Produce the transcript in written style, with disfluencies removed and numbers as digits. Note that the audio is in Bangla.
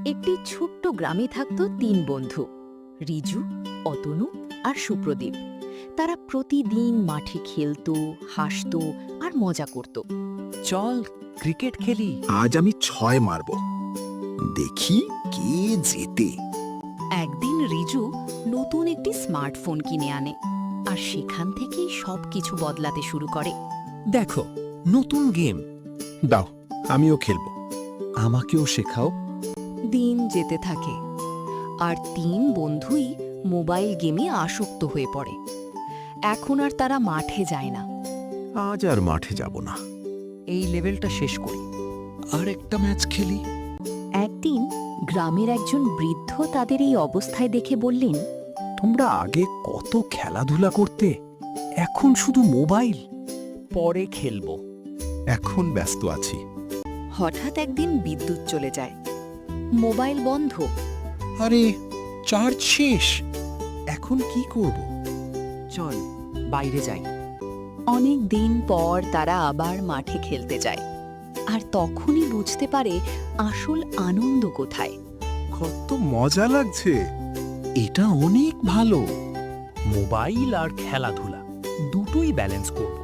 একটি ছোট্ট গ্রামে থাকত তিন বন্ধু, রিজু, অতনু আর সুপ্রদীপ। তারা প্রতিদিন মাঠে খেলতো, হাসতো আর মজা করত। চল ক্রিকেট খেলি। আজ আমি ৬ মারব, দেখি কে জেতে। একদিন রিজু নতুন একটি স্মার্টফোন কিনে আনে, আর সেখান থেকেই সবকিছু বদলাতে শুরু করে। দেখো, নতুন গেম। দাও, আমিও খেলব। আমাকেও শেখাও। দিন যেতে থাকে, আর তিন বন্ধুই মোবাইল গেমে আসক্ত হয়ে পড়ে। এখন আর তারা মাঠে যায় না। আজ আর মাঠে যাব না। এই লেভেলটা শেষ করি, আর একটা ম্যাচ খেলি। একদিন গ্রামের একজন বৃদ্ধ তাদের এই অবস্থায় দেখে বললেন, তোমরা আগে কত খেলাধুলা করতে, এখন শুধু মোবাইল। পরে খেলবো। এখন ব্যস্ত আছি। হঠাৎ একদিন বিদ্যুৎ চলে যায়, মোবাইল বন্ধ। আরে, চার্জ শেষ। এখন কি করব? চল বাইরে যাই। অনেক দিন পর তারা আবার মাঠে খেলতে যায়, আর তখনই বুঝতে পারে আসল আনন্দ কোথায়। কত মজা লাগছে। এটা অনেক ভালো। মোবাইল আর খেলাধুলা দুটোই ব্যালেন্স করব।